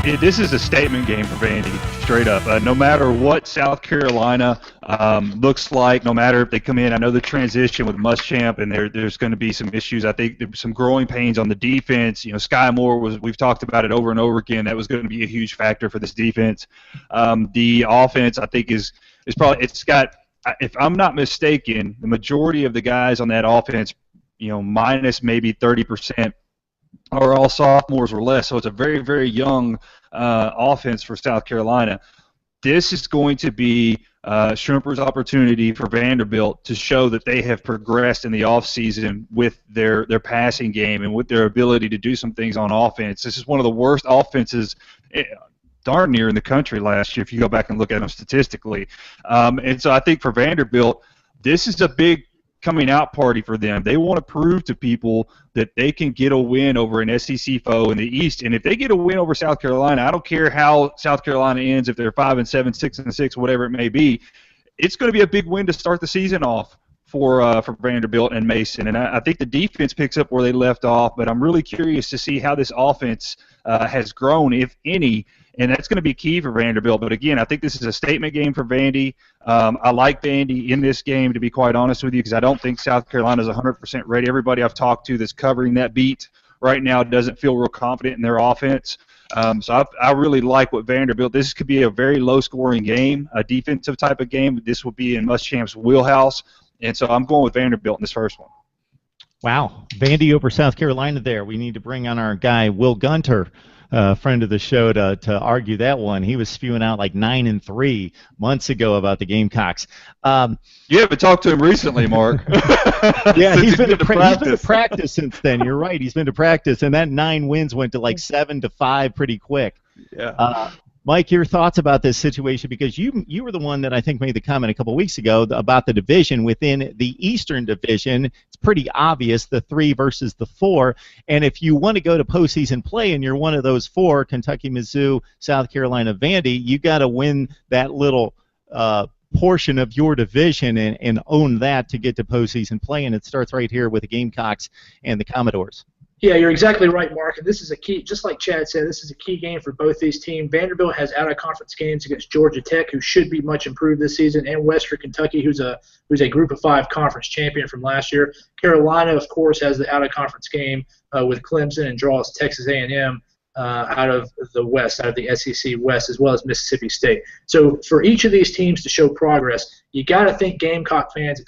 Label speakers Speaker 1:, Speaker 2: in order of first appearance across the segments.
Speaker 1: This is a statement game for Vandy, straight up. No matter what South Carolina looks like, no matter if they come in, I know the transition with Muschamp, and there's going to be some issues. I think there's some growing pains on the defense. Sky Moore we've talked about it over and over again. That was going to be a huge factor for this defense. The offense, I think, is probably, it's got, if I'm not mistaken, the majority of the guys on that offense, minus maybe 30%. Are all sophomores or less, so it's a very, very young offense for South Carolina. This is going to be Shrimper's opportunity for Vanderbilt to show that they have progressed in the offseason with their passing game and with their ability to do some things on offense. This is one of the worst offenses darn near in the country last year if you go back and look at them statistically. And so I think for Vanderbilt, this is a big coming out party for them. They want to prove to people that they can get a win over an SEC foe in the East. And if they get a win over South Carolina, I don't care how South Carolina ends, if they're 5-7, 6-6, whatever it may be, it's going to be a big win to start the season off for Vanderbilt and Mason. And I think the defense picks up where they left off, but I'm really curious to see how this offense has grown, if any, and that's going to be key for Vanderbilt. But again, I think this is a statement game for Vandy. I like Vandy in this game, to be quite honest with you, because I don't think South Carolina is 100% ready. Everybody I've talked to that's covering that beat right now doesn't feel real confident in their offense. So I really like what Vanderbilt. This could be a very low-scoring game, a defensive type of game. This will be in Muschamp's wheelhouse, and so I'm going with Vanderbilt in this first one.
Speaker 2: Wow, Vandy over South Carolina there. We need to bring on our guy Will Gunter, friend of the show, to argue that one. He was spewing out like 9-3 months ago about the Gamecocks.
Speaker 1: You haven't talked to him recently, Mark.
Speaker 2: Yeah, he's been to practice since then. You're right. He's been to practice, and that 9 wins went to like 7-5 pretty quick.
Speaker 1: Yeah.
Speaker 2: Mike, your thoughts about this situation, because you were the one that I think made the comment a couple weeks ago about the division within the Eastern Division. It's pretty obvious, the 3 versus the 4, and if you want to go to postseason play and you're one of those 4, Kentucky, Mizzou, South Carolina, Vandy, you got to win that little portion of your division and own that to get to postseason play, and it starts right here with the Gamecocks and the Commodores.
Speaker 3: Yeah, you're exactly right, Mark. And this is a key, just like Chad said, this is a key game for both these teams. Vanderbilt has out-of-conference games against Georgia Tech, who should be much improved this season, and Western Kentucky, who's a Group of 5 conference champion from last year. Carolina, of course, has the out-of-conference game with Clemson and draws Texas A&M out of the West, out of the SEC West, as well as Mississippi State. So for each of these teams to show progress, you got to think Gamecock fans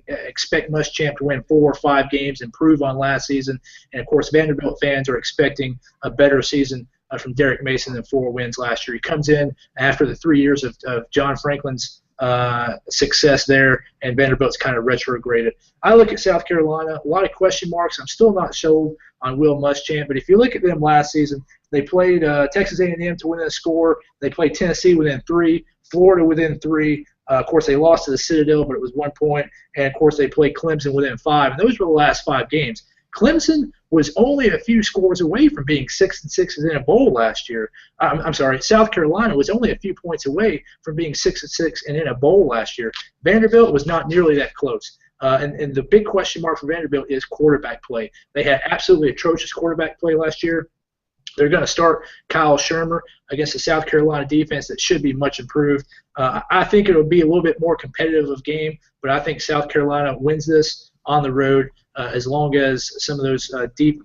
Speaker 3: expect Muschamp to win 4 or 5 games, improve on last season, and of course Vanderbilt fans are expecting a better season from Derek Mason than 4 wins last year. He comes in after the 3 years of John Franklin's success there, and Vanderbilt's kind of retrograded. I look at South Carolina, a lot of question marks. I'm still not sold on Will Muschamp, but if you look at them last season, they played Texas A&M to win the score. They played Tennessee within 3, Florida within 3. Of course, they lost to the Citadel, but it was 1 point. And, of course, they played Clemson within 5. And those were the last 5 games. Clemson was only a few scores away from being 6-6 in a bowl last year. I'm sorry, South Carolina was only a few points away from being 6-6 and in a bowl last year. Vanderbilt was not nearly that close. And the big question mark for Vanderbilt is quarterback play. They had absolutely atrocious quarterback play last year. They're going to start Kyle Shermer against the South Carolina defense that should be much improved. I think it will be a little bit more competitive of game, but I think South Carolina wins this on the road as long as some of those deep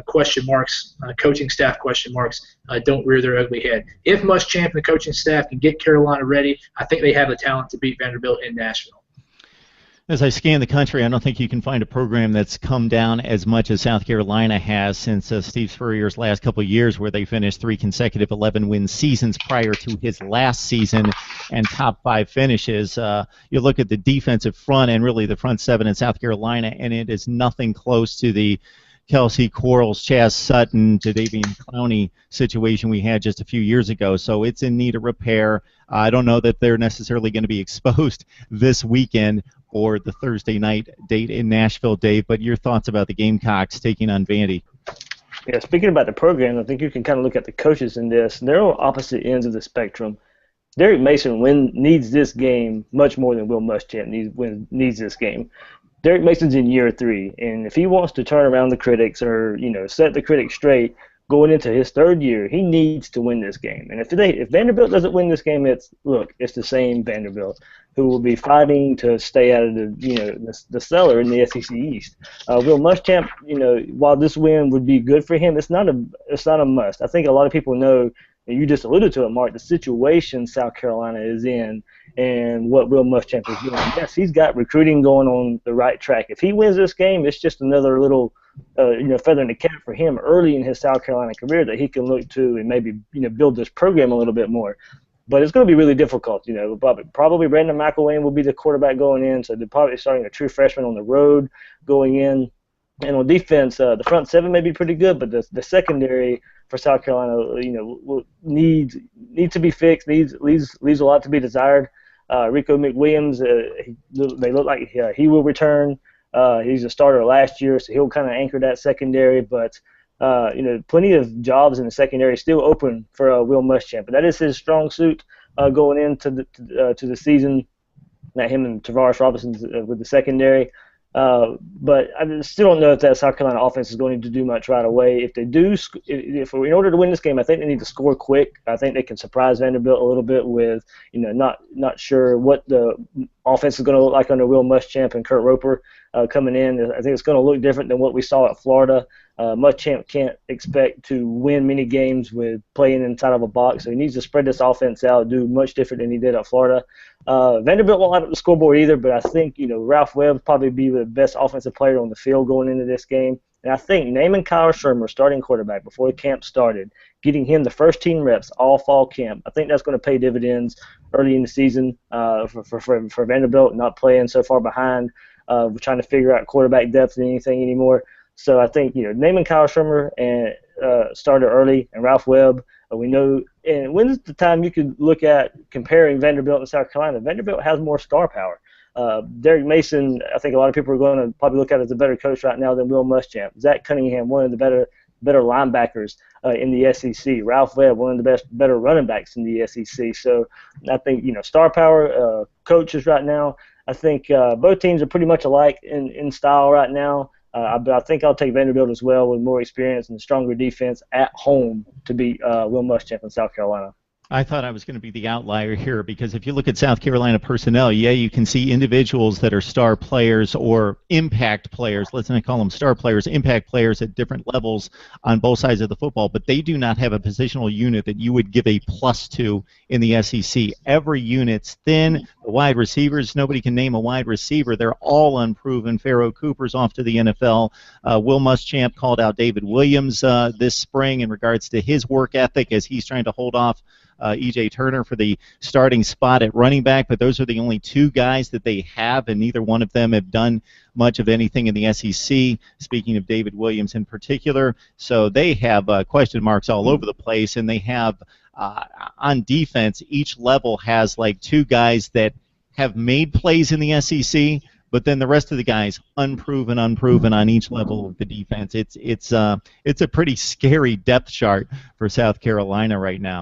Speaker 3: question marks, coaching staff question marks, don't rear their ugly head. If Muschamp and the coaching staff can get Carolina ready, I think they have the talent to beat Vanderbilt in Nashville.
Speaker 2: As I scan the country, I don't think you can find a program that's come down as much as South Carolina has since Steve Spurrier's last couple of years, where they finished 3 consecutive 11-win seasons prior to his last season and top 5 finishes. You look at the defensive front and really the front 7 in South Carolina, and it is nothing close to the Kelsey Quarles, Chaz Sutton, Jadeveon Clowney situation we had just a few years ago. So it's in need of repair. I don't know that they're necessarily going to be exposed this weekend or the Thursday night date in Nashville, Dave, but your thoughts about the Gamecocks taking on Vandy?
Speaker 4: Yeah, speaking about the program, I think you can kind of look at the coaches in this. They're on opposite ends of the spectrum. Derek Mason needs this game much more than Will Muschamp needs this game. Derek Mason's in year 3, and if he wants to turn around the critics or set the critics straight, going into his third year, he needs to win this game. And if Vanderbilt doesn't win this game, it's the same Vanderbilt who will be fighting to stay out of the cellar in the SEC East. Will Muschamp, while this win would be good for him, it's not a must. I think a lot of people know, and you just alluded to it, Mark, the situation South Carolina is in and what Will Muschamp is doing. Yes, he's got recruiting going on the right track. If he wins this game, it's just another little feather in the cap for him early in his South Carolina career that he can look to and maybe build this program a little bit more. But it's going to be really difficult. Probably Brandon McElwain will be the quarterback going in, so they're probably starting a true freshman on the road going in. And on defense, the front seven may be pretty good, but the secondary for South Carolina, will need to be fixed. Leaves a lot to be desired. Rico McWilliams, they look like he will return. He's a starter last year, so he'll kind of anchor that secondary. But plenty of jobs in the secondary still open for Will Muschamp, but that is his strong suit going into the season. Not him and Tavares Robinson with the secondary. But I still don't know if that South Carolina offense is going to do much right away. If they do, if in order to win this game, I think they need to score quick. I think they can surprise Vanderbilt a little bit with, not sure what the offense is going to look like under Will Muschamp and Kurt Roper coming in. I think it's going to look different than what we saw at Florida. Muschamp can't expect to win many games with playing inside of a box, so he needs to spread this offense out, do much different than he did at Florida. Vanderbilt won't have the scoreboard either, but I think Ralph Webb probably be the best offensive player on the field going into this game. And I think naming Kyle Shermer starting quarterback before the camp started, getting him the first team reps all fall camp, I think that's going to pay dividends early in the season for Vanderbilt, not playing so far behind. We're trying to figure out quarterback depth and anything anymore. So I think naming Kyle Shermer and started early, and Ralph Webb. We know, and when's the time you could look at comparing Vanderbilt and South Carolina? Vanderbilt has more star power. Derek Mason, I think a lot of people are going to probably look at as a better coach right now than Will Muschamp. Zach Cunningham, one of the better linebackers in the SEC. Ralph Webb, one of the better running backs in the SEC. So I think star power coaches right now. I think both teams are pretty much alike in style right now. But I think I'll take Vanderbilt as well with more experience and stronger defense at home to beat Will Muschamp in South Carolina.
Speaker 2: I thought I was going to be the outlier here because if you look at South Carolina personnel, you can see individuals that are star players or impact players. Let's not call them star players, impact players at different levels on both sides of the football, but they do not have a positional unit that you would give a plus to in the SEC. Every unit's thin. The wide receivers, nobody can name a wide receiver. They're all unproven. Pharaoh Cooper's off to the NFL. Will Muschamp called out David Williams this spring in regards to his work ethic as he's trying to hold off E.J. Turner for the starting spot at running back, but those are the only two guys that they have, and neither one of them have done much of anything in the SEC, speaking of David Williams in particular. So they have question marks all over the place, and they have, on defense, each level has like two guys that have made plays in the SEC, but then the rest of the guys unproven on each level of the defense. It's a pretty scary depth chart for South Carolina right now.